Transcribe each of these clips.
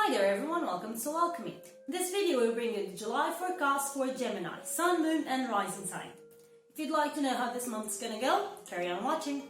Hi there everyone, welcome to Alchemy. In this video we bring you the July forecast for Gemini, Sun, Moon and Rising sign. If you'd like to know how this month's gonna go, carry on watching.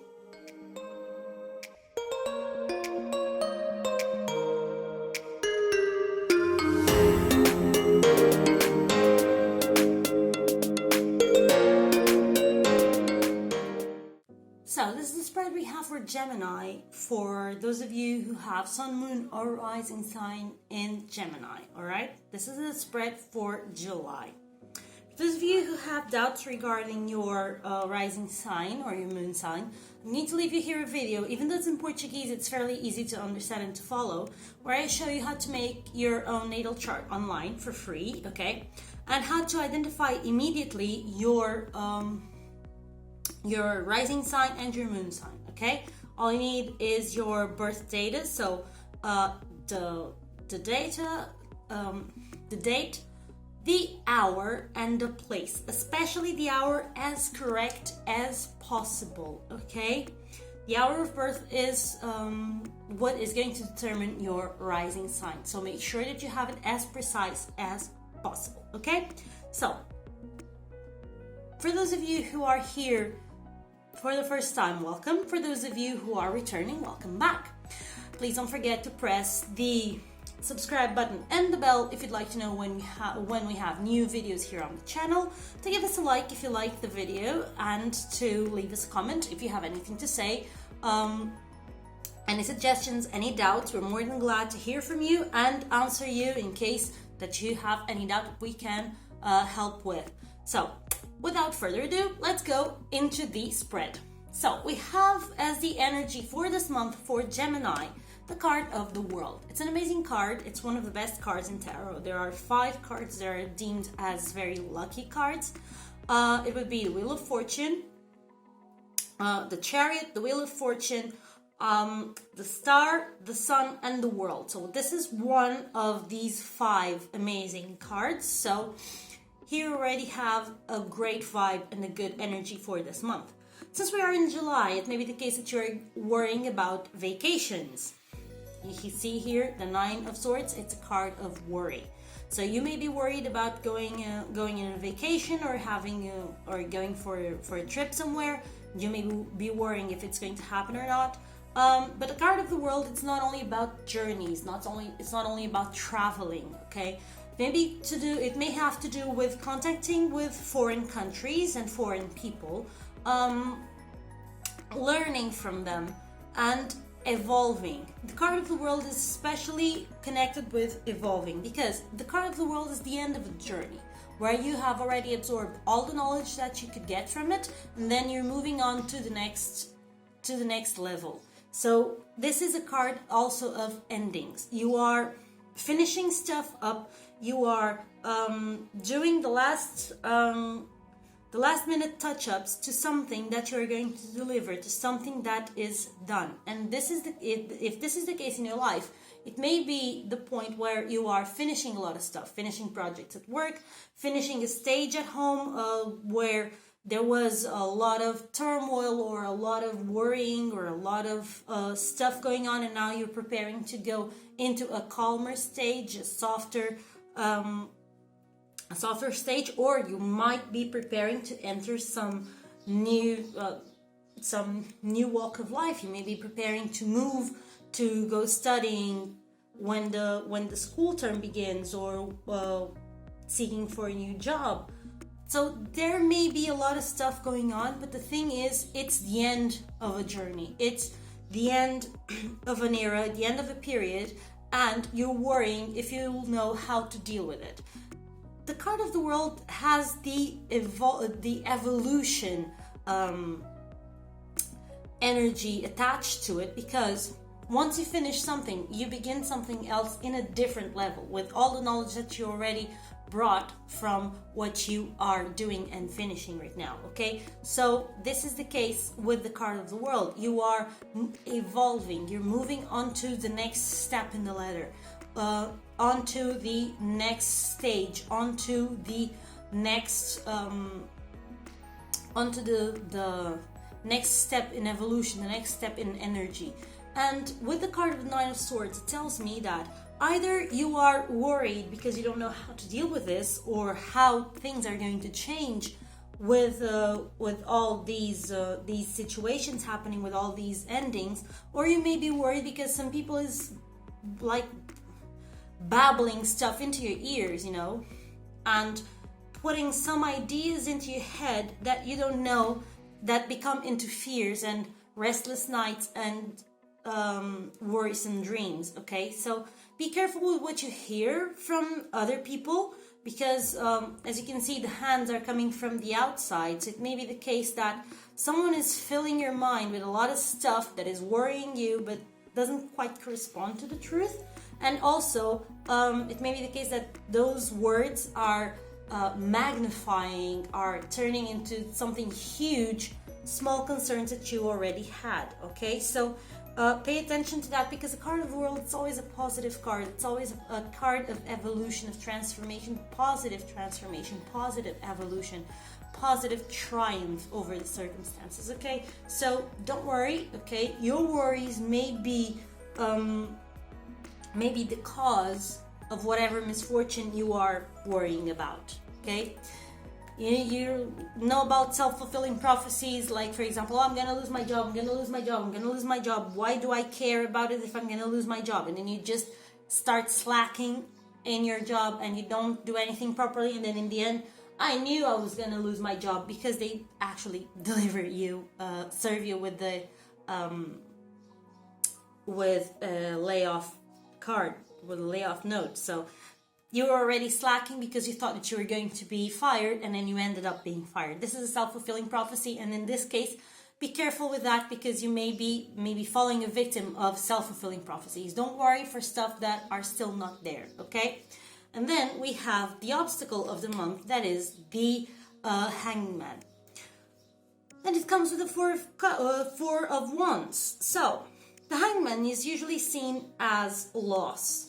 So this is the spread we have for Gemini for those of you who have Sun, Moon or Rising sign in Gemini, alright? This is the spread for July. For those of you who have doubts regarding your rising sign or your moon sign, I need to leave you here a video. Even though it's in Portuguese, it's fairly easy to understand and to follow, where I show you how to make your own natal chart online for free, okay? And how to identify immediately your rising sign and your moon sign, okay? All you need is your birth data, so the date, the hour, and the place, especially the hour as correct as possible, okay? The hour of birth is what is going to determine your rising sign, so make sure that you have it as precise as possible, okay? So, for those of you who are here for the first time, welcome. For those of you who are returning, welcome back. Please don't forget to press the subscribe button and the bell if you'd like to know when we have new videos here on the channel, to give us a like if you like the video, and to leave us a comment if you have anything to say. Any suggestions, any doubts, we're more than glad to hear from you and answer you in case that you have any doubt that we can help with. So, without further ado, let's go into the spread. So, we have as the energy for this month for Gemini, the card of the world. It's an amazing card. It's one of the best cards in tarot. There are 5 cards that are deemed as very lucky cards. It would be the Wheel of Fortune, the Chariot, the Wheel of Fortune, the Star, the Sun, and the World. So this is one of these 5 amazing cards. So here you already have a great vibe and a good energy for this month. Since we are in July, it may be the case that you're worrying about vacations. You see here the 9 of Swords, it's a card of worry. So you may be worried about going on a vacation or or going for a trip somewhere. You may be worrying if it's going to happen or not. But the card of the world, it's not only about journeys, it's not only about traveling, okay? It may have to do with contacting with foreign countries and foreign people, learning from them and evolving. The card of the world is especially connected with evolving because the card of the world is the end of a journey where you have already absorbed all the knowledge that you could get from it, and then you're moving on to the next level. So this is a card also of endings. You are finishing stuff up. You are doing the last minute touch-ups to something that you're going to deliver, to something that is done. And if this is the case in your life, it may be the point where you are finishing a lot of stuff, finishing projects at work, finishing a stage at home where there was a lot of turmoil or a lot of worrying or a lot of stuff going on, and now you're preparing to go into a calmer stage, a softer stage, or you might be preparing to enter some new walk of life. You may be preparing to move, to go studying when the school term begins, or seeking for a new job. So there may be a lot of stuff going on, but the thing is, it's the end of a journey. It's the end of an era, the end of a period, and you're worrying if you'll know how to deal with it. The card of the world has the evolution energy attached to it, because once you finish something, you begin something else in a different level with all the knowledge that you already brought from what you are doing and finishing right now, okay? So this is the case with the card of the world. You are evolving, you're moving on to the next step in the ladder, onto the next stage, onto the next onto the next step in evolution, the next step in energy. And with the card of the Nine of Swords, it tells me that either you are worried because you don't know how to deal with this, or how things are going to change with all these situations happening, with all these endings, or you may be worried because some people is like babbling stuff into your ears, you know, and putting some ideas into your head that you don't know, that become into fears and restless nights and worrisome dreams. Okay, so be careful with what you hear from other people, because as you can see, the hands are coming from the outside. So it may be the case that someone is filling your mind with a lot of stuff that is worrying you but doesn't quite correspond to the truth. And also it may be the case that those words are magnifying, are turning into something huge small concerns that you already had. Okay, so pay attention to that, because the card of the World, it's always a positive card. It's always a card of evolution, of transformation, positive evolution, positive triumph over the circumstances. Okay, so don't worry. Okay, your worries may be the cause of whatever misfortune you are worrying about. Okay, you know about self-fulfilling prophecies, like, for example, oh, I'm gonna lose my job, I'm gonna lose my job, I'm gonna lose my job, why do I care about it if I'm gonna lose my job? And then you just start slacking in your job and you don't do anything properly, and then in the end, I knew I was gonna lose my job, because they actually deliver you, serve you with the layoff card, with a layoff note. So you were already slacking because you thought that you were going to be fired, and then you ended up being fired. This is a self-fulfilling prophecy, and in this case, be careful with that, because you may be falling a victim of self-fulfilling prophecies. Don't worry for stuff that are still not there, okay? And then we have the obstacle of the month, that is the Hangman. And it comes with the Four of Wands. So the Hangman is usually seen as loss.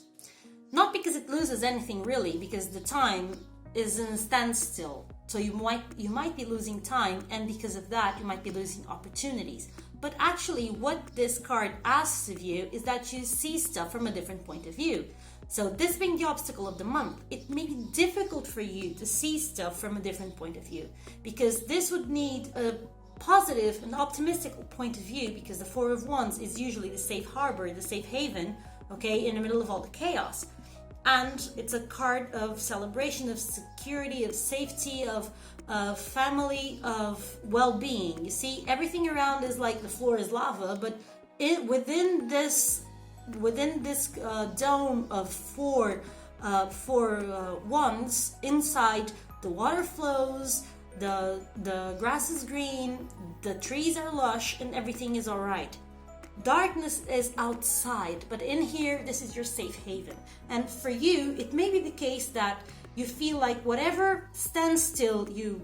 Not because it loses anything really, because the time is in a standstill. So you might be losing time, and because of that, you might be losing opportunities. But actually, what this card asks of you is that you see stuff from a different point of view. So this being the obstacle of the month, it may be difficult for you to see stuff from a different point of view, because this would need a positive and optimistic point of view, because the Four of Wands is usually the safe harbor, the safe haven, okay, in the middle of all the chaos. And it's a card of celebration, of security, of safety, of family, of well-being. You see, everything around is like the floor is lava, but within this dome of four wands, inside the water flows, the grass is green, the trees are lush, and everything is all right. Darkness is outside, but in here, this is your safe haven. And for you, it may be the case that you feel like whatever standstill you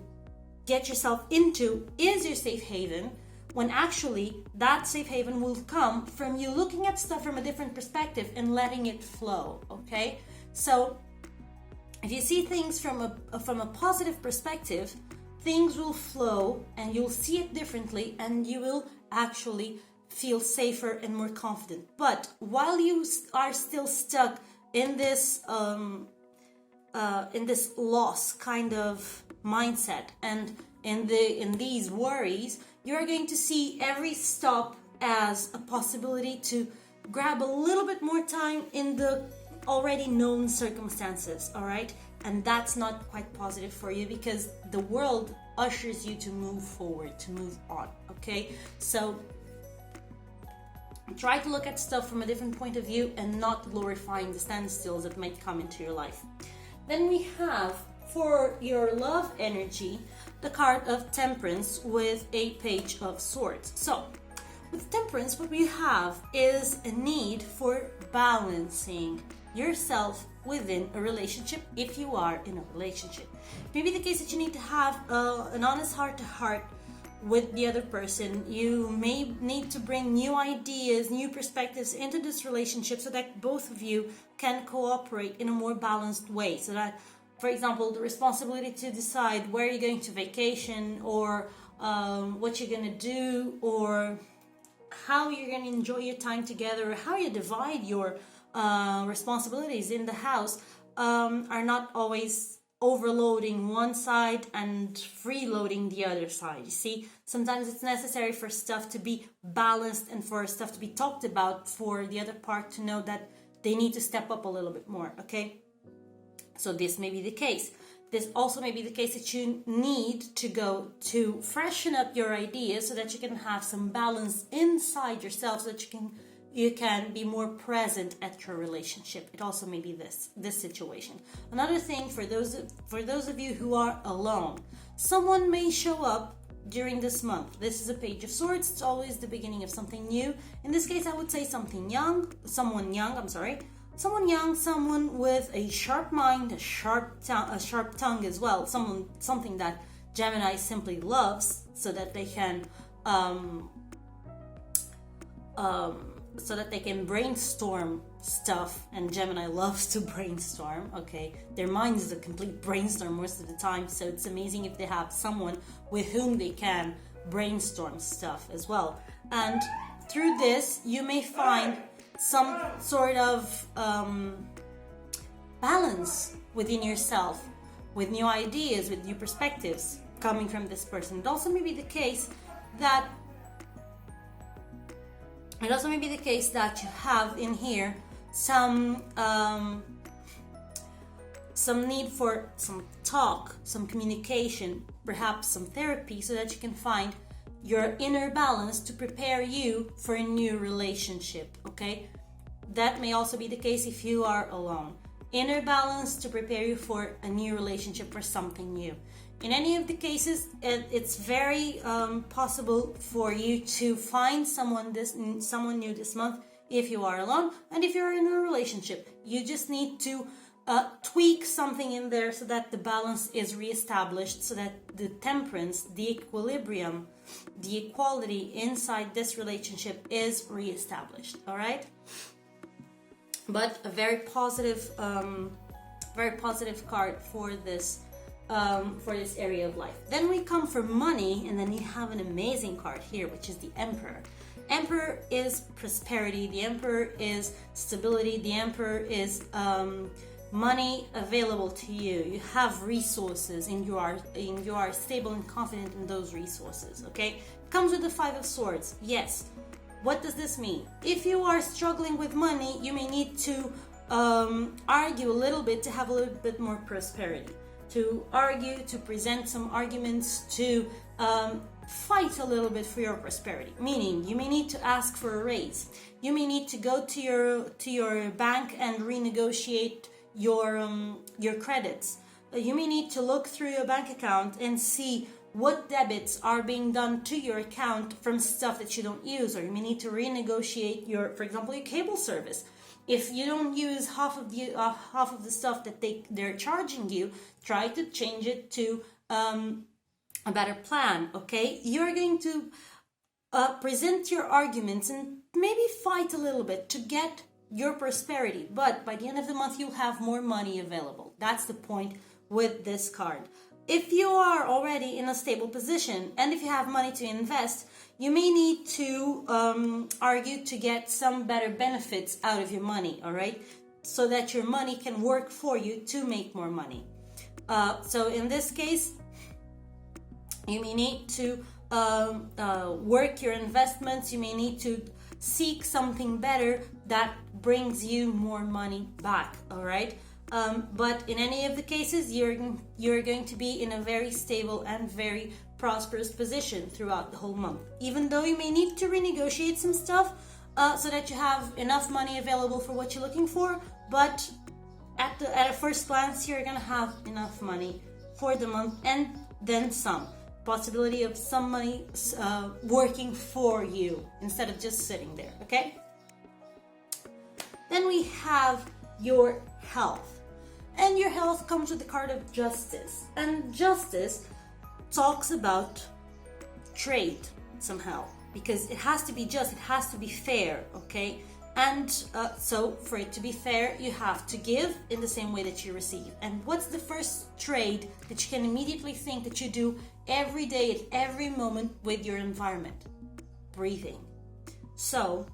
get yourself into is your safe haven, when actually that safe haven will come from you looking at stuff from a different perspective and letting it flow, okay? So if you see things from a positive perspective, things will flow and you'll see it differently, and you will actually feel safer and more confident. But while you are still stuck in this loss kind of mindset and in these worries, you're going to see every stop as a possibility to grab a little bit more time in the already known circumstances, all right? And that's not quite positive for you, because the world ushers you to move forward, to move on, okay? So try to look at stuff from a different point of view and not glorifying the standstills that might come into your life. Then we have, for your love energy, the card of Temperance with a Page of Swords. So, with Temperance, what we have is a need for balancing yourself within a relationship, if you are in a relationship. Maybe the case that you need to have an honest heart-to-heart with the other person. You may need to bring new ideas, new perspectives into this relationship, so that both of you can cooperate in a more balanced way. So that, for example, the responsibility to decide where you're going to vacation, or what you're going to do, or how you're going to enjoy your time together, or how you divide your responsibilities in the house are not always overloading one side and freeloading the other side. You see, sometimes it's necessary for stuff to be balanced and for stuff to be talked about, for the other part to know that they need to step up a little bit more, okay? So this may be the case. This also may be the case that you need to go to freshen up your ideas so that you can have some balance inside yourself, so that you can be more present at your relationship. It also may be this situation. Another thing, for those of you who are alone, someone may show up during this month. This is a Page of Swords. It's always the beginning of something new. In this case, I would say someone young, someone with a sharp mind, a sharp tongue as well. Something that Gemini simply loves, so that they can brainstorm stuff, and Gemini loves to brainstorm, okay? Their mind is a complete brainstorm most of the time, so it's amazing if they have someone with whom they can brainstorm stuff as well. And through this, you may find some sort of balance within yourself, with new ideas, with new perspectives coming from this person. It also may be the case that you have in here some need for some talk, some communication, perhaps some therapy, so that you can find your inner balance to prepare you for a new relationship, okay? That may also be the case if you are alone. Inner balance to prepare you for a new relationship, for something new. In any of the cases, it's very possible for you to find someone new this month if you are alone, and if you're in a relationship. You just need to tweak something in there so that the balance is reestablished, so that the temperance, the equilibrium, the equality inside this relationship is reestablished. All right? But a very positive card for this area of life. Then we come for money, and then you have an amazing card here, which is the Emperor. Emperor is prosperity. The Emperor is stability. The Emperor is money available to you. You have resources, and you are stable and confident in those resources. Okay, it comes with the Five of Swords. Yes. What does this mean? If you are struggling with money, you may need to argue a little bit to have a little bit more prosperity. To argue, to present some arguments, to fight a little bit for your prosperity. Meaning, you may need to ask for a raise. You may need to go to your bank and renegotiate your credits. You may need to look through your bank account and see what debits are being done to your account from stuff that you don't use, or you may need to renegotiate for example, your cable service. If you don't use half of the stuff that they're charging you, try to change it to a better plan. Okay, you're going to present your arguments and maybe fight a little bit to get your prosperity, but by the end of the month you'll have more money available. That's the point with this card. If you are already in a stable position, and if you have money to invest, you may need to argue to get some better benefits out of your money, all right? So that your money can work for you to make more money. So in this case, you may need to work your investments. You may need to seek something better that brings you more money back, all right? But in any of the cases, you're going to be in a very stable and very prosperous position throughout the whole month. Even though you may need to renegotiate some stuff so that you have enough money available for what you're looking for, but at a first glance, you're gonna have enough money for the month, and then some. Possibility of some money working for you instead of just sitting there, okay? Then we have your health. And your health comes with the card of Justice. And Justice talks about trade somehow, because it has to be just, it has to be fair, okay? And so for it to be fair, you have to give in the same way that you receive. And what's the first trade that you can immediately think that you do every day at every moment with your environment? Breathing. So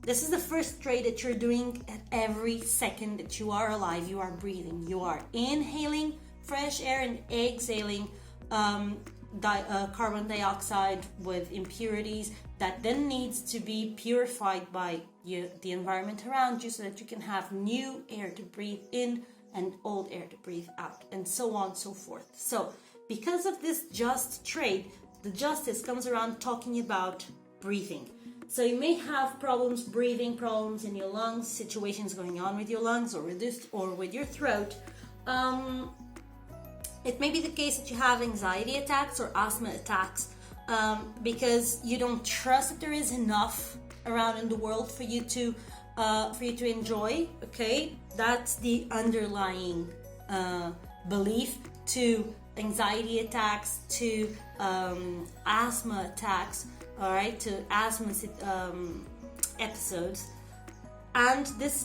this is the first trait that you're doing at every second that you are alive. You are breathing. You are inhaling fresh air and exhaling carbon dioxide with impurities that then needs to be purified by the environment around you, so that you can have new air to breathe in and old air to breathe out, and so on and so forth. So because of this just trait, the justice comes around talking about breathing. So you may have problems breathing, problems in your lungs, situations going on with your lungs or with your throat. It may be the case that you have anxiety attacks or asthma attacks because you don't trust that there is enough around in the world for you to enjoy. Okay, that's the underlying belief to anxiety attacks, to asthma attacks. All right, to asthma episodes. And this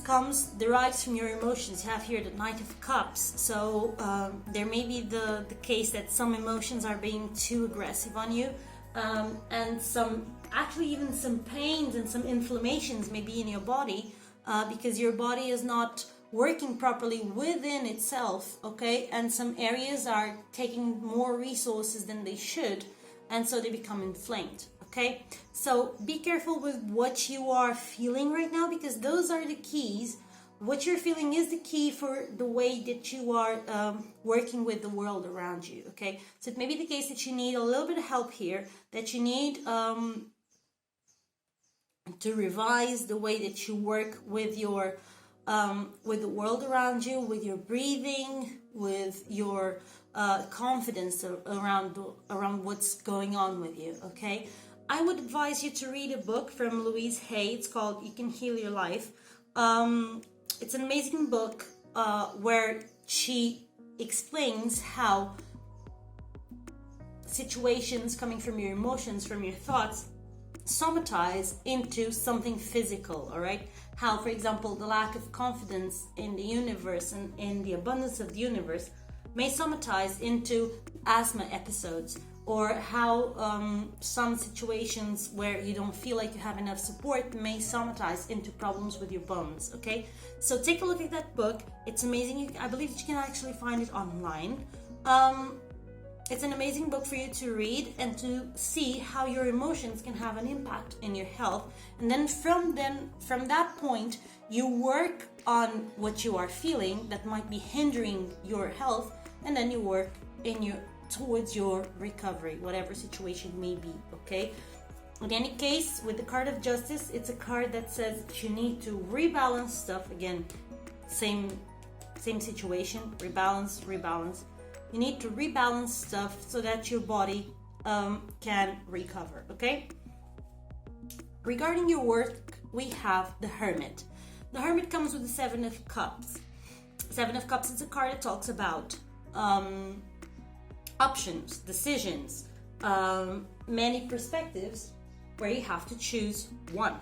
derives from your emotions. You have here the Knight of Cups. So there may be the case that some emotions are being too aggressive on you, and even some pains and some inflammations may be in your body because your body is not working properly within itself, okay? And some areas are taking more resources than they should, and so they become inflamed. Okay, so be careful with what you are feeling right now, because those are the keys. What you're feeling is the key for the way that you are working with the world around you. Okay, so it may be the case that you need a little bit of help here, that you need to revise the way that you work with with the world around you, with your breathing, with your confidence around what's going on with you. Okay. I would advise you to read a book from Louise Hay. It's called You Can Heal Your Life. It's an amazing book where she explains how situations coming from your emotions, from your thoughts, somatize into something physical, all right? How, for example, the lack of confidence in the universe and in the abundance of the universe may somatize into asthma episodes, or how some situations where you don't feel like you have enough support may somatize into problems with your bones, okay? So take a look at that book. It's amazing. I believe that you can actually find it online. It's an amazing book for you to read and to see how your emotions can have an impact in your health. And then from that point, you work on what you are feeling that might be hindering your health, and then you work towards your recovery, whatever situation may be, okay? In any case, with the card of justice, it's a card that says that you need to rebalance stuff. Again, same situation, rebalance. You need to rebalance stuff so that your body can recover, okay? Regarding your work, we have the Hermit. The Hermit comes with the Seven of Cups. Seven of Cups is a card that talks about options, decisions, many perspectives where you have to choose one.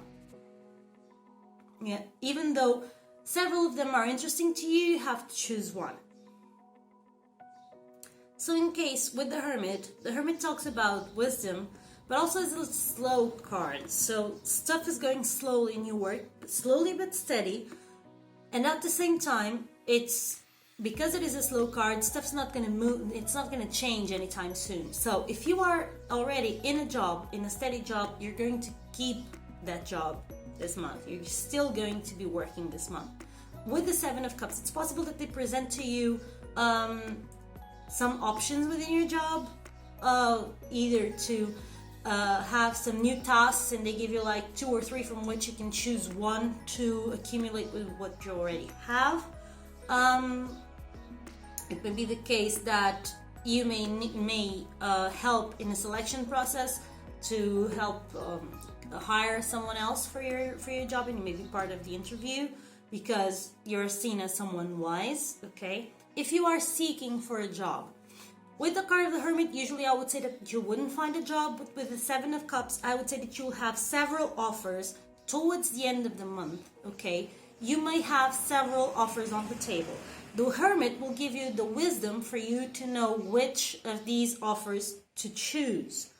Yeah, even though several of them are interesting to you, you have to choose one. So in case with the Hermit talks about wisdom, but also is a slow card. So stuff is going slowly in your work, slowly but steady, and at the same time, because it is a slow card, stuff's not going to move, it's not going to change anytime soon. So if you are already in a steady job, you're going to keep that job this month. You're still going to be working this month. With the Seven of Cups, it's possible that they present to you some options within your job, either to have some new tasks, and they give you like 2 or 3 from which you can choose one to accumulate with what you already have. It may be the case that you may help in a selection process to help hire someone else for your job, and you may be part of the interview because you're seen as someone wise, okay? If you are seeking for a job, with the card of the Hermit, usually I would say that you wouldn't find a job, but with the Seven of Cups, I would say that you'll have several offers towards the end of the month, okay? You may have several offers on the table. The Hermit will give you the wisdom for you to know which of these offers to choose.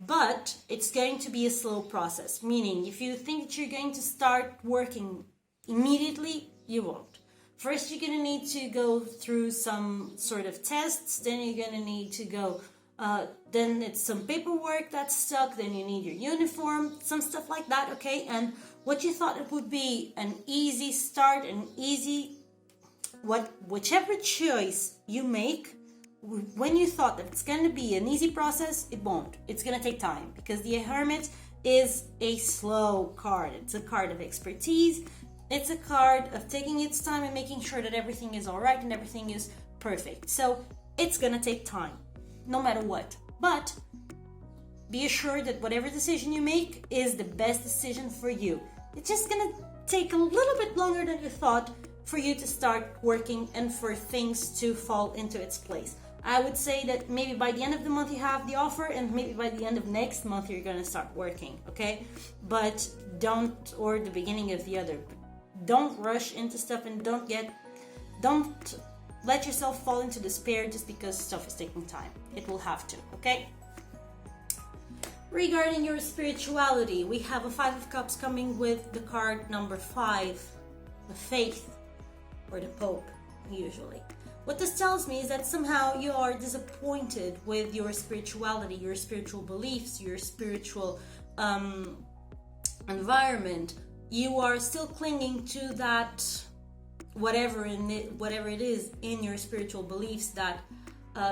But it's going to be a slow process, meaning if you think that you're going to start working immediately, you won't. First, you're going to need to go through some sort of tests, then you're going to need to go, then it's some paperwork that's stuck, then you need your uniform, some stuff like that, okay? And what you thought it would be an easy start, an easy, whichever choice you make, when you thought that it's going to be an easy process, it won't. It's going to take time because the Hermit is a slow card. It's a card of expertise. It's a card of taking its time and making sure that everything is all right and everything is perfect. So it's going to take time, no matter what. But be assured that whatever decision you make is the best decision for you. It's just going to take a little bit longer than you thought for you to start working and for things to fall into its place. I would say that maybe by the end of the month you have the offer, and maybe by the end of next month you're going to start working, okay? But don't, or the beginning of the other. Don't rush into stuff and don't let yourself fall into despair just because stuff is taking time. It will have to, okay? Regarding your spirituality, we have a Five of Cups coming with the card number 5, the Faith, or the Pope, usually. What this tells me is that somehow you are disappointed with your spirituality, your spiritual beliefs, your spiritual environment. You are still clinging to that whatever it is in your spiritual beliefs that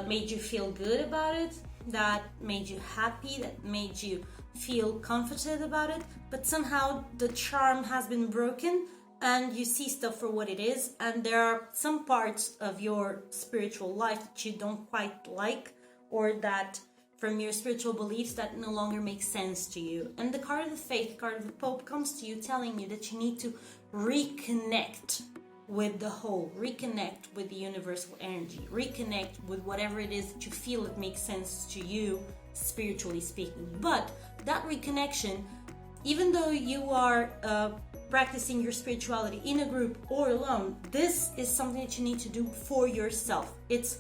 made you feel good about it, that made you happy, that made you feel comforted about it, but somehow the charm has been broken and you see stuff for what it is, and there are some parts of your spiritual life that you don't quite like, or that from your spiritual beliefs that no longer make sense to you. And the card of the Faith, card of the Pope, comes to you telling you that you need to reconnect with the whole, reconnect with the universal energy, reconnect with whatever it is that you feel it makes sense to you, spiritually speaking. But that reconnection, even though you are practicing your spirituality in a group or alone, this is something that you need to do for yourself. It's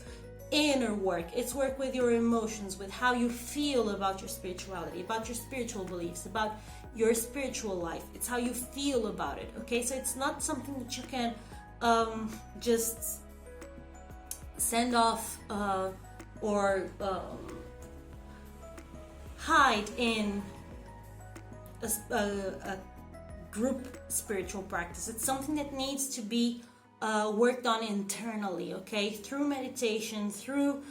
inner work. It's work with your emotions, with how you feel about your spirituality, about your spiritual beliefs, about your spiritual life. It's how you feel about it, okay? So it's not something that you can just send off or hide in a group spiritual practice. It's something that needs to be worked on internally, okay, through meditation, through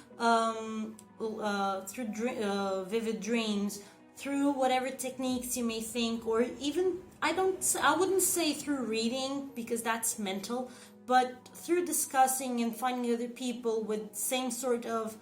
vivid dreams, through whatever techniques you may think, or even I wouldn't say through reading because that's mental, but through discussing and finding other people with same sort of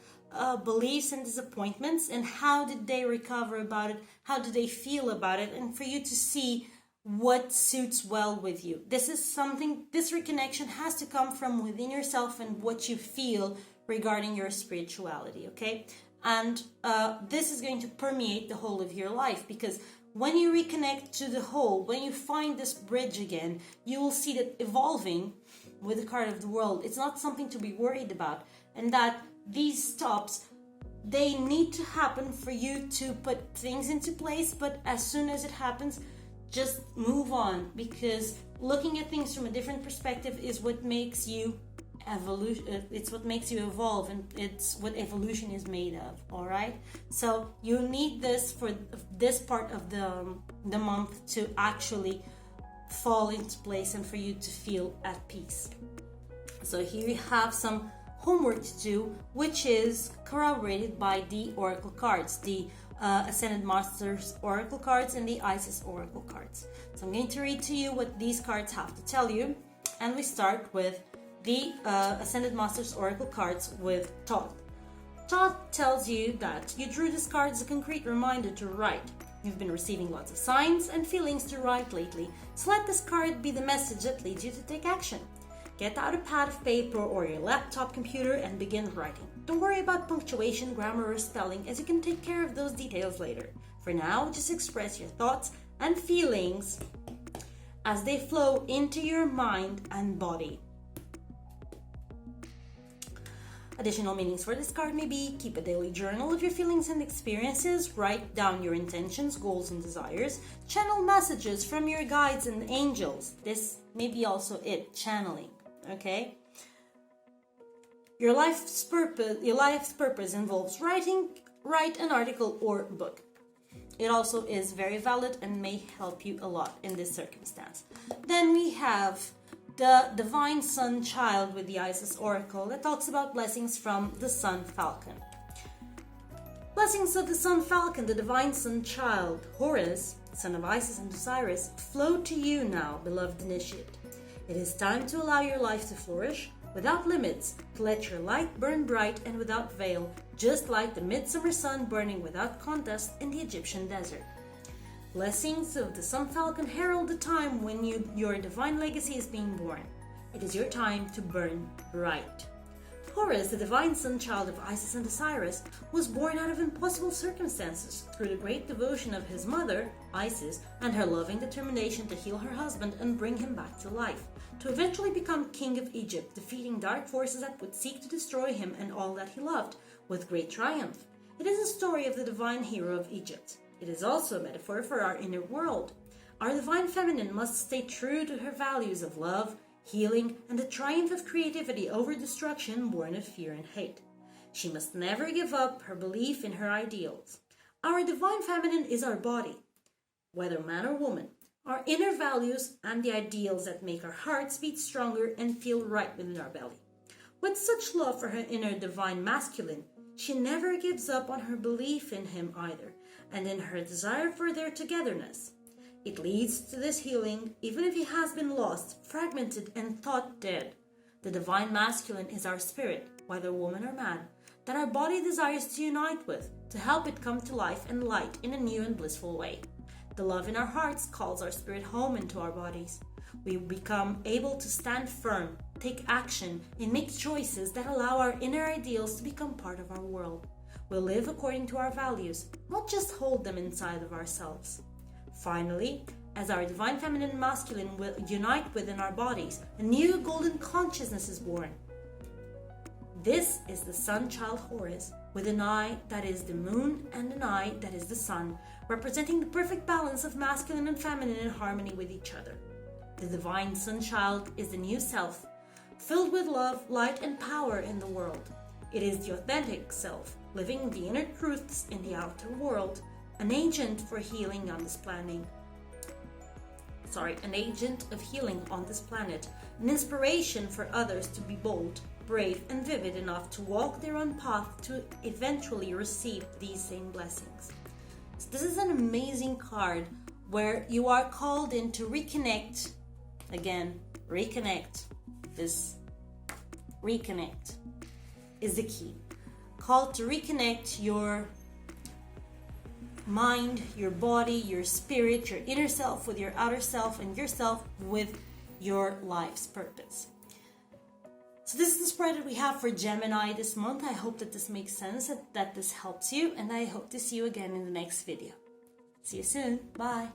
beliefs and disappointments, and how did they recover about it, how do they feel about it, and for you to see what suits well with you. This reconnection has to come from within yourself and what you feel regarding your spirituality, okay? And this is going to permeate the whole of your life, because when you reconnect to the whole, when you find this bridge again, you will see that evolving with the card of the World, it's not something to be worried about, and that these stops, they need to happen for you to put things into place, but as soon as it happens, just move on, because looking at things from a different perspective is what makes you it's what makes you evolve, and it's what evolution is made of. All right, so you need this for this part of the month to actually fall into place and for you to feel at peace. So here you have some homework to do, which is corroborated by the oracle cards, the Ascended Masters Oracle cards and the Isis Oracle cards. So I'm going to read to you what these cards have to tell you, and we start with the Ascended Masters Oracle cards with Thoth. Thoth tells you that you drew this card as a concrete reminder to write. You've been receiving lots of signs and feelings to write lately, so let this card be the message that leads you to take action. Get out a pad of paper or your laptop computer and begin writing. Don't worry about punctuation, grammar, or spelling, as you can take care of those details later. For now, just express your thoughts and feelings as they flow into your mind and body. Additional meanings for this card may be: keep a daily journal of your feelings and experiences, write down your intentions, goals, and desires, channel messages from your guides and angels. This may be also it, channeling, okay? Your life's purpose involves write an article or book. It also is very valid and may help you a lot in this circumstance. Then we have the Divine Sun Child with the Isis Oracle that talks about blessings from the Sun Falcon. Blessings of the Sun Falcon, the Divine Sun Child, Horus, son of Isis and Osiris, flow to you now, beloved initiate. It is time to allow your life to flourish without limits, to let your light burn bright and without veil, just like the midsummer sun burning without contest in the Egyptian desert. Blessings of the Sun Falcon herald the time when your divine legacy is being born. It is your time to burn bright. Horus, the divine sun child of Isis and Osiris, was born out of impossible circumstances through the great devotion of his mother, Isis, and her loving determination to heal her husband and bring him back to life, to eventually become king of Egypt, defeating dark forces that would seek to destroy him and all that he loved, with great triumph. It is a story of the divine hero of Egypt. It is also a metaphor for our inner world. Our divine feminine must stay true to her values of love, healing, and the triumph of creativity over destruction born of fear and hate. She must never give up her belief in her ideals. Our divine feminine is our body, whether man or woman, our inner values and the ideals that make our hearts beat stronger and feel right within our belly. With such love for her inner divine masculine, she never gives up on her belief in him either, and in her desire for their togetherness. It leads to this healing, even if he has been lost, fragmented, and thought dead. The divine masculine is our spirit, whether woman or man, that our body desires to unite with, to help it come to life and light in a new and blissful way. The love in our hearts calls our spirit home into our bodies. We become able to stand firm, take action, and make choices that allow our inner ideals to become part of our world. We'll live according to our values, not just hold them inside of ourselves. Finally, as our divine feminine and masculine will unite within our bodies, a new golden consciousness is born. This is the Sun Child Horus, with an eye that is the moon and an eye that is the sun, representing the perfect balance of masculine and feminine in harmony with each other. The divine Sun Child is the new self, filled with love, light, and power in the world. It is the authentic self, living the inner truths in the outer world, an agent for healing on this planet. An agent of healing on this planet, an inspiration for others to be bold, brave, and vivid enough to walk their own path to eventually receive these same blessings. So this is an amazing card where you are called in to reconnect. Again, reconnect. This reconnect is the key. Called to reconnect your mind, your body, your spirit, your inner self with your outer self, and yourself with your life's purpose. So this is the spread that we have for Gemini this month. I hope that this makes sense, that this helps you, and I hope to see you again in the next video. See you soon. Bye.